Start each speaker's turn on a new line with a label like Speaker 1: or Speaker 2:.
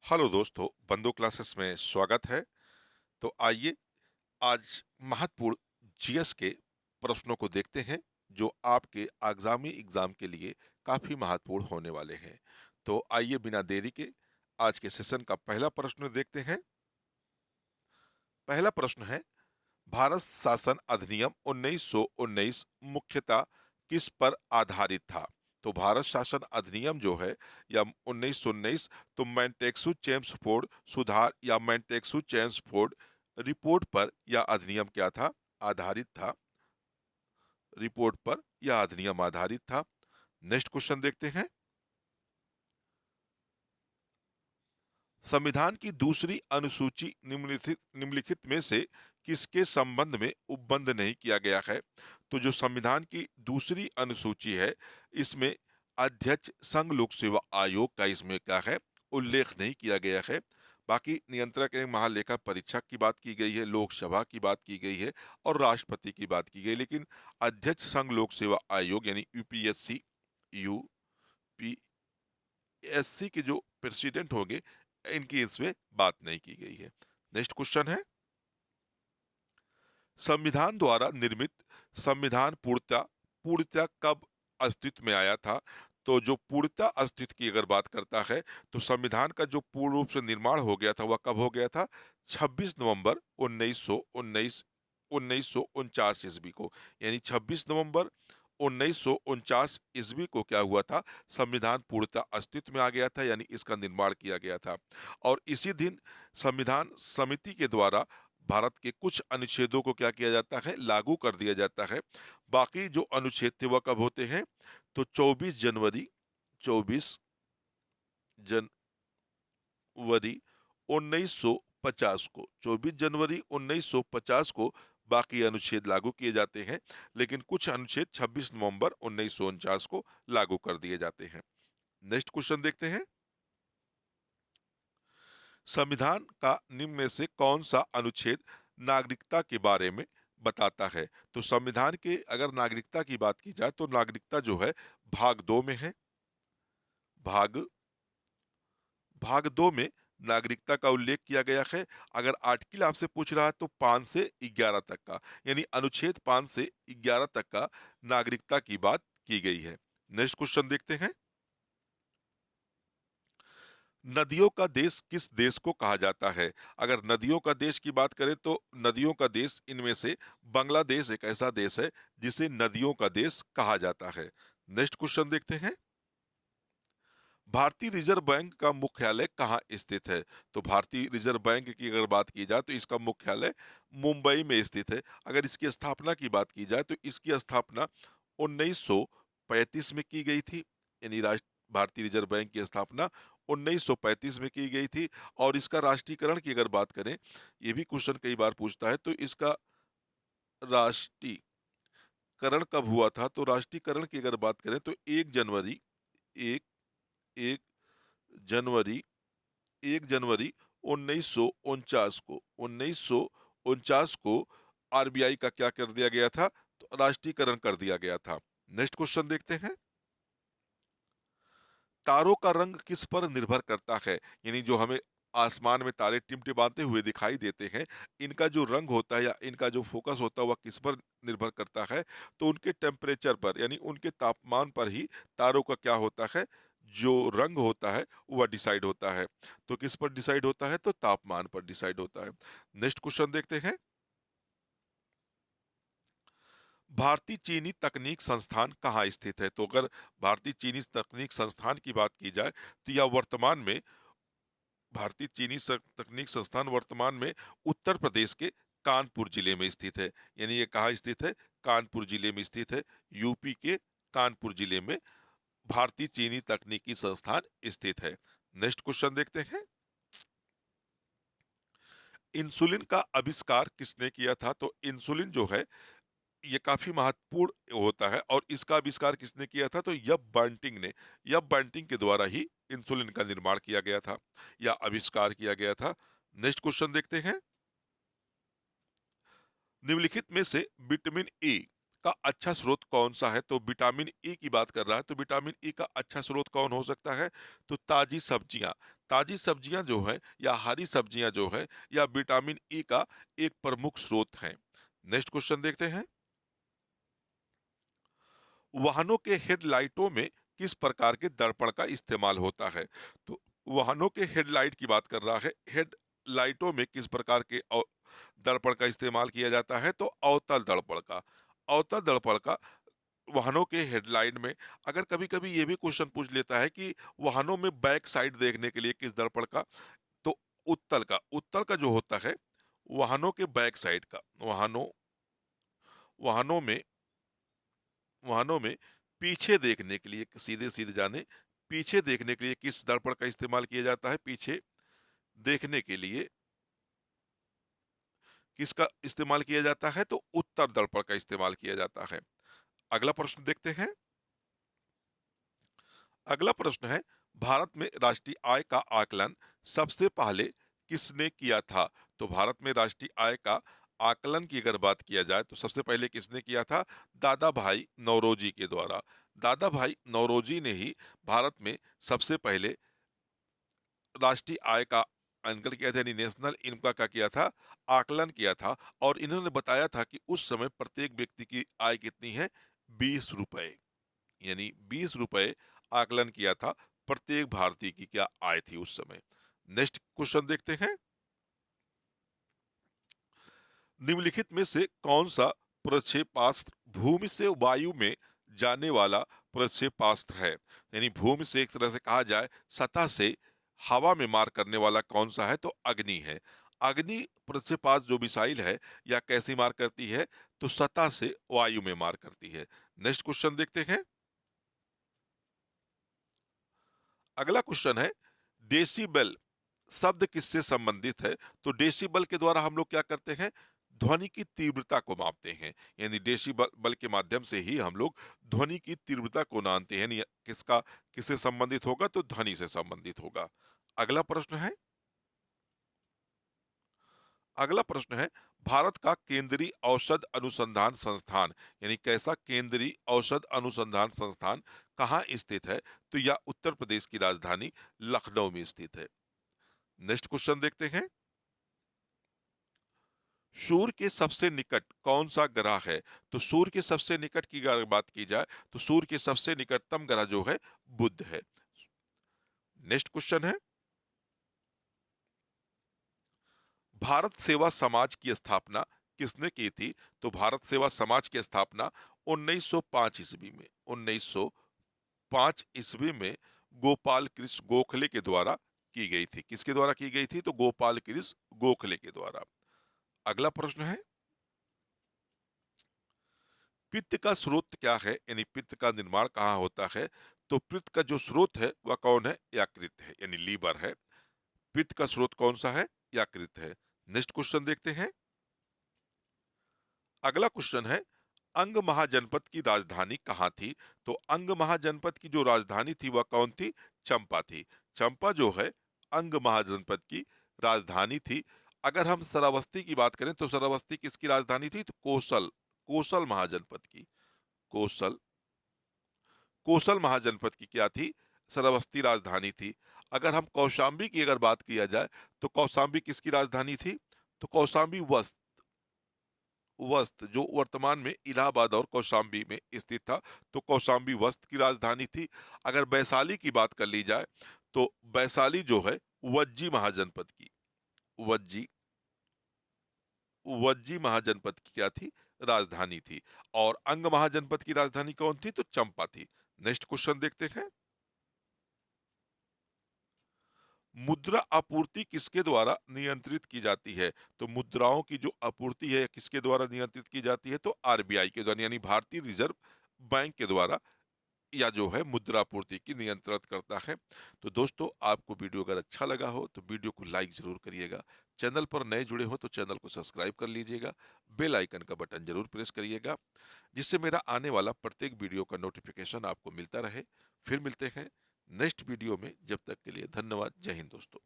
Speaker 1: Hello दोस्तों, बंदो classes में स्वागत है। तो आइए आज महत्वपूर्ण जीएस के प्रश्नों को देखते हैं जो आपके आगामी एग्जाम के लिए काफी महत्वपूर्ण होने वाले हैं। तो आइए बिना देरी के आज के सेशन का पहला प्रश्न देखते हैं। पहला प्रश्न है, भारत शासन अधिनियम 1919 मुख्यतः किस पर आधारित था? तो भारत शासन अधिनियम जो है या 1919, तो मैन्टेक्सु चेम्सफोर्ड सुधार या मैन्टेक्सु चेम्सफोर्ड रिपोर्ट पर यह अधिनियम क्या था? आधारित था। रिपोर्ट पर यह अधिनियम आधारित था। नेक्स्ट क्वेश्चन देखते हैं। संविधान की दूसरी अनुसूची निम्नलिखित में से किसके संबंध में उपबंध नहीं किया गया है? तो जो संविधान की दूसरी अनुसूची है, इसमें अध्यक्ष संघ लोक सेवा आयोग का इसमें क्या है? उल्लेख नहीं किया गया है। बाकी नियंत्रक एवं महालेखा परीक्षक की बात की गई है, लोकसभा की बात की गई है और राष्ट्रपति की बात की गई, लेकिन अध्यक्ष संघ लोक सेवा आयोग यानी यूपीएससी के जो प्रेसिडेंट होंगे, इनकी इसमें बात नहीं की गई है। नेक्स्ट क्वेश्चन है, संविधान द्वारा निर्मित संविधान पूर्णतः कब अस्तित्व में आया था? तो जो पूर्णतः अस्तित्व की अगर बात करता है, तो संविधान का जो पूर्ण रूप से निर्माण हो गया था वह कब हो गया था? 26 नवंबर 1949 ईस्वी को। यानी 26 नवंबर 1949 ईस्वी को क्या हुआ था? संविधान पूर्णतः अस्तित्व में आ गया था, यानी इसका निर्माण किया गया था। और इसी दिन संविधान समिति के द्वारा भारत के कुछ अनुच्छेदों को क्या किया जाता है? लागू कर दिया जाता है। बाकी जो अनुच्छेद थे वह कब होते हैं? तो 24 जनवरी 1950 को, 24 जनवरी 1950 को बाकी अनुच्छेद लागू किए जाते हैं, लेकिन कुछ अनुच्छेद 26 नवंबर 1949 को लागू कर दिए जाते हैं। नेक्स्ट क्वेश्चन देखते हैं। संविधान का निम्न में से कौन सा अनुच्छेद नागरिकता के बारे में बताता है? तो संविधान के अगर नागरिकता की बात की जाए, तो नागरिकता जो है भाग 2 में है। भाग भाग 2 में नागरिकता का उल्लेख किया गया है। अगर आर्टिकल आपसे पूछ रहा है तो 5 से 11 तक का, यानी अनुच्छेद 5 से 11 तक का नागरिकता की बात की गई है। नेक्स्ट क्वेश्चन देखते हैं। नदियों का देश किस देश को कहा जाता है? अगर नदियों का देश की बात करें, तो नदियों का देश इनमें से बांग्लादेश एक ऐसा देश है जिसे नदियों का देश कहा जाता है। नेक्स्ट क्वेश्चन देखते हैं। भारतीय रिजर्व बैंक का मुख्यालय कहाँ स्थित है? तो भारतीय रिजर्व बैंक की अगर बात की जाए, तो इसका मुख्यालय मुंबई में स्थित है। अगर इसकी स्थापना की बात की जाए, तो इसकी स्थापना 1935 में की गई थी। यानी राष्ट्र भारतीय रिजर्व बैंक की स्थापना 1935 में की गई थी। और इसका राष्ट्रीयकरण की अगर बात करें, ये भी क्वेश्चन कई बार पूछता है, तो इसका राष्ट्रीयकरण कब हुआ था? तो राष्ट्रीयकरण की अगर बात करें, तो 1 एक जनवरी 1 जनवरी 1949 को आरबीआई का क्या कर दिया गया था? तो राष्ट्रीयकरण कर दिया गया था। नेक्स्ट क्वेश्चन देखते हैं। तारों का रंग किस पर निर्भर करता है? यानी जो हमें आसमान में तारे टिमटिमाते हुए दिखाई देते हैं, इनका जो रंग होता है या इनका जो फोकस होता है वह किस पर निर्भर करता है? तो उनके टेम्परेचर पर, यानी उनके तापमान पर ही तारों का क्या होता है? जो रंग होता है वह डिसाइड होता है। तो किस पर डिसाइड होता है? तो तापमान पर डिसाइड होता है। नेक्स्ट क्वेश्चन देखते हैं। भारतीय चीनी तकनीक संस्थान कहाँ स्थित है? तो अगर भारतीय चीनी तकनीक संस्थान की बात की जाए, तो यह वर्तमान में भारतीय चीनी तकनीक संस्थान वर्तमान में उत्तर प्रदेश के कानपुर जिले में स्थित है। यानी ये कहाँ स्थित है? कानपुर जिले में स्थित है। यूपी के कानपुर जिले में भारतीय चीनी तकनीकी संस्थान स्थित है। नेक्स्ट क्वेश्चन देखते हैं। इंसुलिन का आविष्कार किसने किया था? तो इंसुलिन जो है ये काफी महत्वपूर्ण होता है, और इसका आविष्कार किसने किया था? तो यब बंटिंग के द्वारा ही इंसुलिन का निर्माण किया गया था या आविष्कार किया गया था। नेक्स्ट क्वेश्चन देखते हैं। निम्नलिखित में से विटामिन ए का अच्छा स्रोत कौन सा है? तो विटामिन ई की बात कर रहा है, तो विटामिन ई का अच्छा स्रोत कौन हो सकता है? तो ताजी सब्जियां। ताजी सब्जियां जो है या हरी सब्जियां जो है या विटामिन ई का एक प्रमुख स्रोत है। नेक्स्ट क्वेश्चन देखते हैं। वाहनों के हेडलाइटों में किस प्रकार के दर्पण का इस्तेमाल होता है? तो वाहनों के हेडलाइट की बात कर रहा है। हेडलाइटों में किस प्रकार के दर्पण का इस्तेमाल किया जाता है? तो अवतल दर्पण का। अवतल दर्पण का वाहनों के हेडलाइट में। अगर कभी कभी ये भी क्वेश्चन पूछ लेता है कि वाहनों में बैक साइड देखने के लिए किस दर्पण का, तो उत्तल का। उत्तल का जो होता है वाहनों के बैक साइड का। वाहनों में वाहनों में पीछे देखने के लिए, सीधे सीधे जाने, पीछे देखने के लिए किस दर्पण का इस्तेमाल किया जाता है? पीछे देखने के लिए किसका इस्तेमाल किया जाता है? तो उत्तर दर्पण का इस्तेमाल किया जाता है। अगला प्रश्न देखते हैं। अगला प्रश्न है, भारत में राष्ट्रीय आय का आकलन सबसे पहले किसने किया था? तो भारत में राष्ट्रीय आय का आकलन की अगर बात किया जाए तो सबसे पहले किसने किया था? दादा भाई नौरोजी के द्वारा। दादा भाई नौरोजी ने ही भारत में सबसे पहले राष्ट्रीय आय का आंकलन किया था, यानी नेशनल इनकम का किया था, आकलन किया था। और इन्होंने बताया था कि उस समय प्रत्येक व्यक्ति की आय कितनी है? 20 रुपए। यानी 20 रुपए आकलन किया था प्रत्येक भारतीय की क्या आय थी उस समय। नेक्स्ट क्वेश्चन देखते हैं। निम्नलिखित में से कौन सा प्रक्षेपास्त्र भूमि से वायु में जाने वाला प्रक्षेपास्त्र है? यानी भूमि से एक तरह से कहा जाए सतह से हवा में मार करने वाला कौन सा है? तो अग्नि है। अग्नि प्रक्षेपास्त्र जो मिसाइल है या कैसी मार करती है? तो सतह से वायु में मार करती है। नेक्स्ट क्वेश्चन देखते हैं। अगला क्वेश्चन है, डेसिबल शब्द किससे संबंधित है? तो डेसिबल के द्वारा हम लोग क्या करते हैं? ध्वनि की तीव्रता को मापते हैं। यानी डेसिबल बल के माध्यम से ही हम लोग ध्वनि की तीव्रता को नापते हैं। यानी किसका किससे संबंधित होगा? तो ध्वनि से संबंधित होगा। अगला प्रश्न है। अगला प्रश्न है, भारत का केंद्रीय औषध अनुसंधान संस्थान, यानी कैसा केंद्रीय औषध अनुसंधान संस्थान कहाँ स्थित है? तो यह उत्तर प्रदेश की राजधानी लखनऊ में स्थित है। नेक्स्ट क्वेश्चन देखते हैं। सूर्य के सबसे निकट कौन सा ग्रह है? तो सूर्य के सबसे निकट की अगर बात की जाए तो सूर्य के सबसे निकटतम ग्रह जो है बुध है। नेक्स्ट क्वेश्चन है, भारत सेवा समाज की स्थापना किसने की थी? तो भारत सेवा समाज की स्थापना 1905 ईस्वी में 1905 ईस्वी में गोपाल कृष्ण गोखले के द्वारा की गई थी। किसके द्वारा की गई थी? तो गोपाल कृष्ण गोखले के द्वारा। अगला प्रश्न है, पित्त का स्रोत क्या है? यानी पित्त का निर्माण कहाँ होता है? तो पित्त का जो स्रोत है वह कौन है? यकृत है, यानी लीवर है। पित्त का स्रोत कौन सा है? यकृत है। नेक्स्ट क्वेश्चन देखते हैं। अगला क्वेश्चन है, अंग महाजनपद की राजधानी कहाँ थी? तो अंग महाजनपद की जो राजधानी थी वह कौन थी? चंपा थी। चंपा जो है अंग महाजनपद की राजधानी थी। अगर हम श्रावस्ती की बात करें तो श्रावस्ती किसकी राजधानी थी? तो कोसल कोसल महाजनपद की। कोसल कोसल महाजनपद की क्या थी? श्रावस्ती राजधानी थी। अगर हम कौशाम्बी की अगर बात किया जाए तो कौशाम्बी किसकी राजधानी थी? तो कौशाम्बी वस्त जो वर्तमान में इलाहाबाद और कौशाम्बी में स्थित था, तो कौशाम्बी वस्त की राजधानी थी। अगर वैशाली की बात कर ली जाए तो वैशाली जो है वज्जी महाजनपद की वज्जी वज्जी महाजनपद की क्या थी? राजधानी थी। और अंग महाजनपद की राजधानी कौन थी? तो चंपा थी। नेक्स्ट क्वेश्चन देखते हैं। मुद्रा आपूर्ति किसके द्वारा नियंत्रित की जाती है? तो मुद्राओं की जो आपूर्ति है किसके द्वारा नियंत्रित की जाती है? तो आरबीआई के द्वारा, यानी भारतीय रिजर्व बैंक के द्वारा या जो है मुद्रा आपूर्ति की नियंत्रित करता है। तो दोस्तों, आपको वीडियो अगर अच्छा लगा हो तो वीडियो को लाइक जरूर करिएगा। चैनल पर नए जुड़े हो तो चैनल को सब्सक्राइब कर लीजिएगा। बेल आइकन का बटन जरूर प्रेस करिएगा, जिससे मेरा आने वाला प्रत्येक वीडियो का नोटिफिकेशन आपको मिलता रहे। फिर मिलते हैं नेक्स्ट वीडियो में। जब तक के लिए धन्यवाद। जय हिंद दोस्तों।